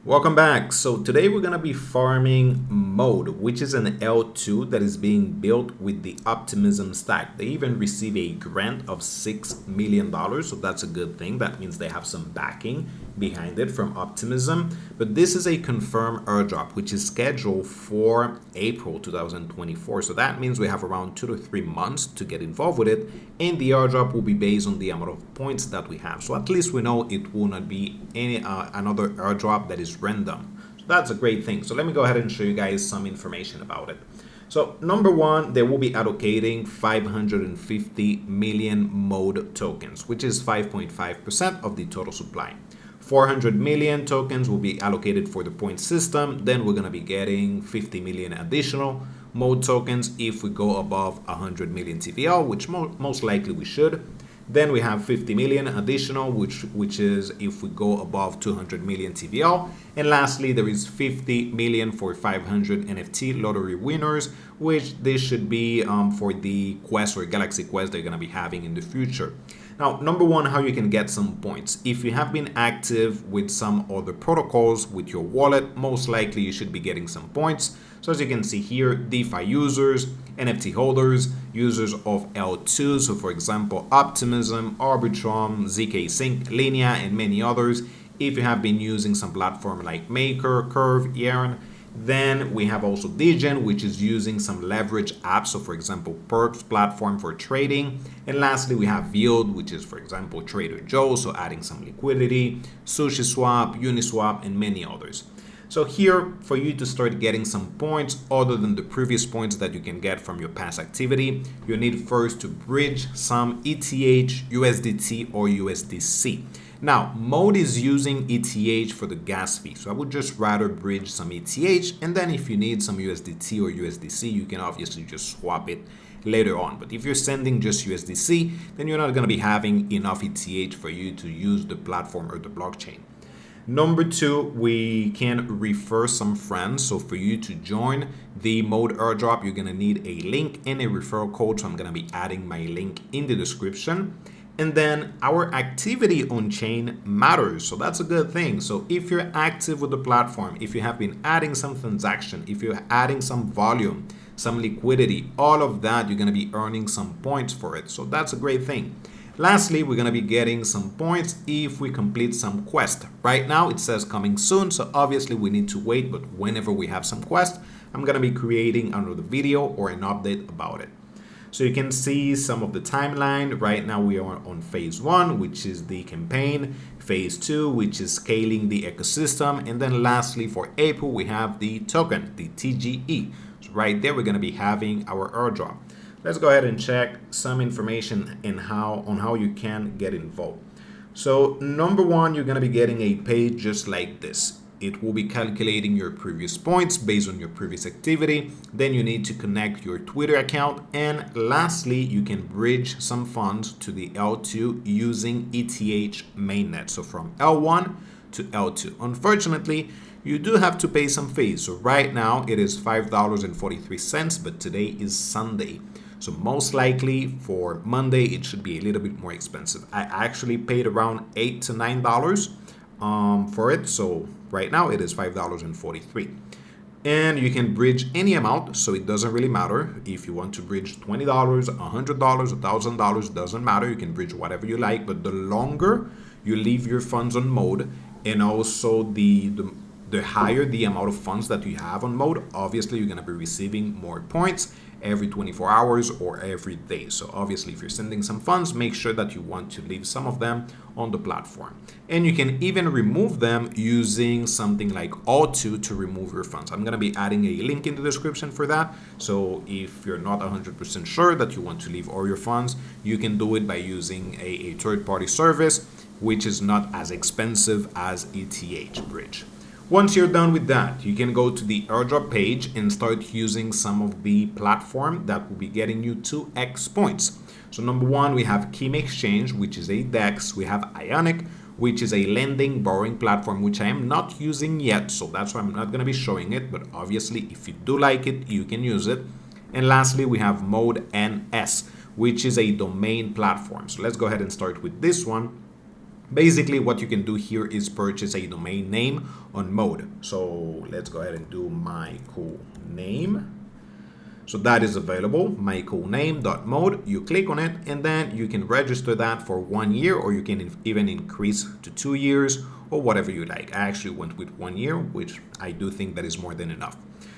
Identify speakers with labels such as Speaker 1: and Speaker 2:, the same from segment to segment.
Speaker 1: Welcome back. So today we're going to be farming Mode, which is an L2 that is being built with the Optimism stack. They even receive a grant of $6 million, so that's a good thing. That means they have some backing behind it from Optimism. But this is a confirmed airdrop, which is scheduled for April 2024. So that means we have around 2 to 3 months to get involved with it. And the airdrop will be based on the amount of points that we have. So at least we know it will not be any another airdrop that is random. So that's a great thing. So let me go ahead and show you guys some information about it. So number one, they will be allocating 550 million Mode tokens, which is 5.5% of the total supply. 400 million tokens will be allocated for the point system. Then we're going to be getting 50 million additional Mode tokens if we go above 100 million TVL, which most likely we should. Then we have 50 million additional, which is if we go above 200 million TVL. And lastly, there is 50 million for 500 NFT lottery winners, which this should be for the quest or Galaxy Quest they're going to be having in the future. Now, number one, how you can get some points. If you have been active with some other protocols with your wallet, most likely you should be getting some points. So as you can see here, DeFi users, NFT holders, users of L2, so for example, Optimism, Arbitrum, ZK Sync, Linea, and many others. If you have been using some platform like Maker, Curve, Yarn, then we have also Degen, which is using some leverage apps. So for example, Perps platform for trading. And lastly, we have Yield, which is for example, Trader Joe. So adding some liquidity, SushiSwap, Uniswap, and many others. So here, for you to start getting some points other than the previous points that you can get from your past activity, you need first to bridge some ETH, USDT, or USDC. Now, Mode is using ETH for the gas fee, so I would just rather bridge some ETH, and then if you need some USDT or USDC, you can obviously just swap it later on. But if you're sending just USDC, then you're not going to be having enough ETH for you to use the platform or the blockchain. Number two, we can refer some friends. So for you to join the Mode airdrop, you're going to need a link and a referral code. So I'm going to be adding my link in the description. And then our activity on chain matters. So that's a good thing. So if you're active with the platform, if you have been adding some transaction, if you're adding some volume, some liquidity, all of that, you're going to be earning some points for it. So that's a great thing. Lastly, we're going to be getting some points if we complete some quest. Right now, it says coming soon, so obviously we need to wait, but whenever we have some quest, I'm going to be creating another video or an update about it. So you can see some of the timeline. Right now, we are on phase 1, which is the campaign, phase 2, which is scaling the ecosystem, and then lastly, for April, we have the token, the TGE. So right there, we're going to be having our airdrop. Let's go ahead and check some information on how you can get involved. So number one, you're going to be getting a page just like this. It will be calculating your previous points based on your previous activity. Then you need to connect your Twitter account. And lastly, you can bridge some funds to the L2 using ETH mainnet. So from L1 to L2. Unfortunately, you do have to pay some fees. So right now it is $5.43, but today is Sunday. So most likely for Monday, it should be a little bit more expensive. I actually paid around $8 to $9 for it. So right now it is $5.43. And you can bridge any amount, so it doesn't really matter. If you want to bridge $20, $100, $1,000, doesn't matter. You can bridge whatever you like, but the longer you leave your funds on Mode, and also the higher the amount of funds that you have on Mode, obviously you're going to be receiving more points every 24 hours or every day. So obviously if you're sending some funds, make sure that you want to leave some of them on the platform. And you can even remove them using something like All2 to remove your funds. I'm going to be adding a link in the description for that. So if you're not 100% sure that you want to leave all your funds, you can do it by using a third-party service, which is not as expensive as ETH Bridge. Once you're done with that, you can go to the airdrop page and start using some of the platform that will be getting you 2x points. So number one, we have Kem Exchange, which is a DEX. We have Ionic, which is a lending borrowing platform, which I am not using yet. So that's why I'm not going to be showing it. But obviously, if you do like it, you can use it. And lastly, we have Mode NS, which is a domain platform. So let's go ahead and start with this one. Basically, what you can do here is purchase a domain name on Mode. So let's go ahead and do my cool name. So that is available, mycoolname.mode. You click on it and then you can register that for 1 year, or you can even increase to 2 years or whatever you like. I actually went with 1 year, which I do think that is more than enough.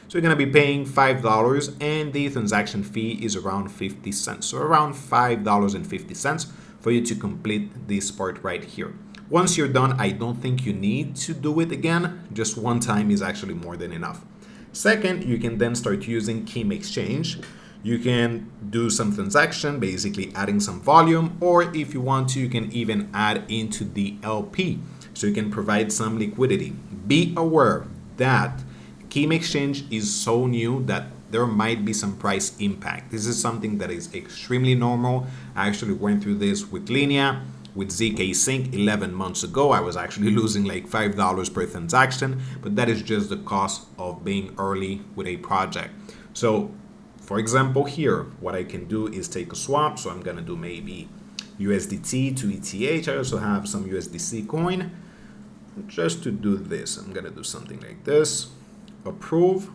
Speaker 1: So you're going to be paying $5 and the transaction fee is around 50 cents. So around $5.50 for you to complete this part right here. Once you're done, I don't think you need to do it again. Just one time is actually more than enough. Second, you can then start using Kem Exchange. You can do some transaction, basically adding some volume, or if you want to, you can even add into the LP. So you can provide some liquidity. Be aware that Kem Exchange is so new that there might be some price impact. This is something that is extremely normal. I actually went through this with Linea, with ZK Sync 11 months ago. I was actually losing like $5 per transaction, but that is just the cost of being early with a project. So for example, here, what I can do is take a swap. So I'm gonna do maybe USDT to ETH. I also have some USDC coin. Just to do this, I'm gonna do something like this, approve.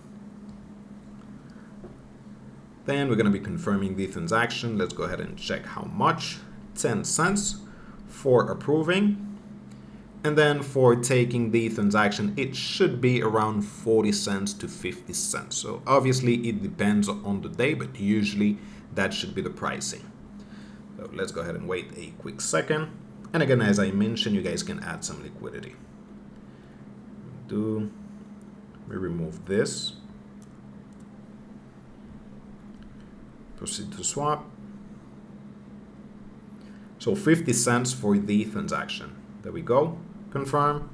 Speaker 1: Then we're gonna be confirming the transaction. Let's go ahead and check how much, 10 cents. For approving, and then for taking the transaction, it should be around 40 cents to 50 cents. So obviously it depends on the day, but usually that should be the pricing. So let's go ahead and wait a quick second. And again, as I mentioned, you guys can add some liquidity. We remove this, proceed to swap. So 50 cents for the transaction. There we go. Confirm.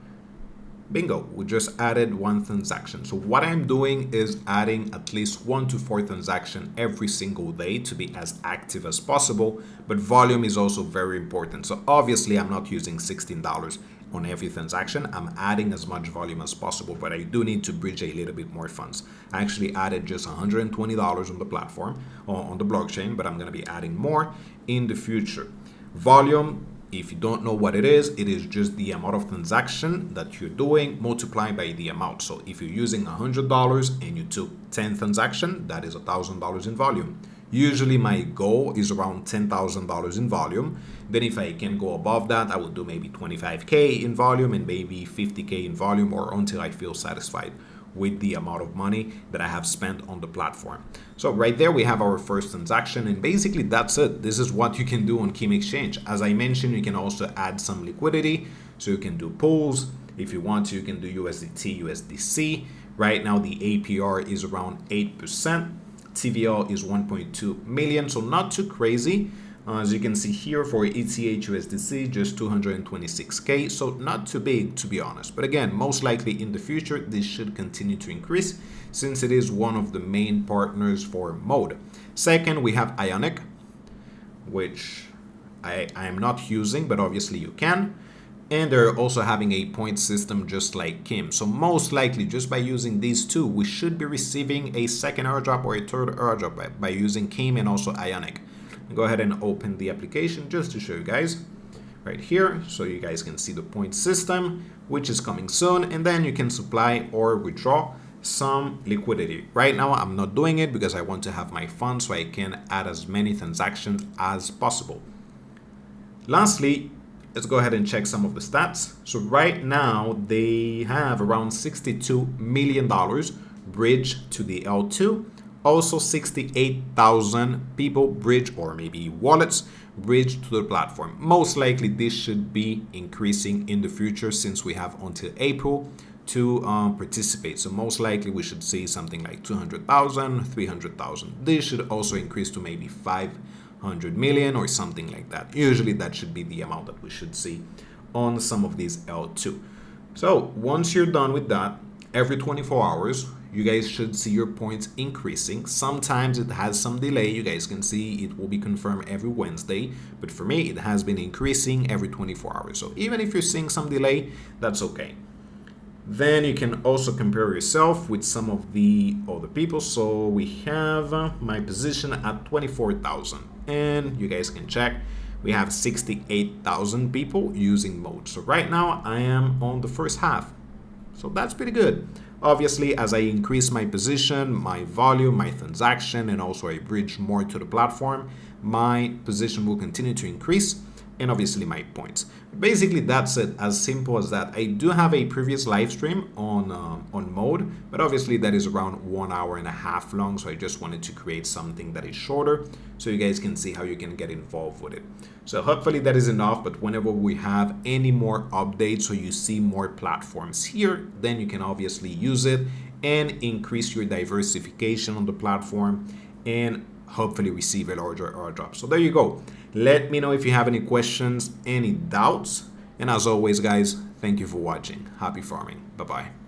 Speaker 1: Bingo. We just added one transaction. So what I'm doing is adding at least 1 to 4 transactions every single day to be as active as possible. But volume is also very important. So obviously I'm not using $16 on every transaction. I'm adding as much volume as possible, but I do need to bridge a little bit more funds. I actually added just $120 on the platform, or on the blockchain, but I'm going to be adding more in the future. Volume, if you don't know what it is just the amount of transaction that you're doing multiplied by the amount. So if you're using $100 and you took 10 transactions, that is $1,000 in volume. Usually my goal is around $10,000 in volume. Then if I can go above that, I will do maybe 25K in volume and maybe 50K in volume, or until I feel satisfied with the amount of money that I have spent on the platform. So right there we have our first transaction, and basically that's it. This is what you can do on Kem Exchange. As I mentioned, you can also add some liquidity, so you can do pools. If you want to, you can do USDT, USDC. Right now the APR is around 8%. TVL is 1.2 million, so not too crazy. As you can see here, for ETH USDC, just 226K, so not too big, to be honest. But again, most likely in the future, this should continue to increase since it is one of the main partners for Mode. Second, we have Ionic, which I am not using, but obviously you can. And they're also having a point system just like Kem. So most likely, just by using these two, we should be receiving a second airdrop or a third airdrop by using Kem and also Ionic. Go ahead and open the application just to show you guys right here, so you guys can see the point system, which is coming soon, and then you can supply or withdraw some liquidity. Right now I'm not doing it because I want to have my funds so I can add as many transactions as possible. Lastly, let's go ahead and check some of the stats. So right now they have around $62 million bridged to the L2. Also 68,000 people bridge, or maybe wallets bridged to the platform. Most likely this should be increasing in the future since we have until April to participate. So most likely we should see something like 200,000, 300,000. This should also increase to maybe 500 million or something like that. Usually that should be the amount that we should see on some of these L2. So once you're done with that, every 24 hours, you guys should see your points increasing. Sometimes it has some delay. You guys can see it will be confirmed every Wednesday, but for me, it has been increasing every 24 hours. So even if you're seeing some delay, that's okay. Then you can also compare yourself with some of the other people. So we have my position at 24,000, and you guys can check we have 68,000 people using mode. So right now I am on the first half. So that's pretty good. Obviously, as I increase my position, my volume, my transaction, and also I bridge more to the platform, my position will continue to increase, and obviously my points. Basically, that's it, as simple as that. I do have a previous live stream on mode, but obviously that is around 1.5 hours long, so I just wanted to create something that is shorter so you guys can see how you can get involved with it. So hopefully that is enough, but whenever we have any more updates or you see more platforms here, then you can obviously use it and increase your diversification on the platform and hopefully receive a larger airdrop. So there you go. Let me know if you have any questions, any doubts, and as always guys, thank you for watching. Happy farming. Bye bye.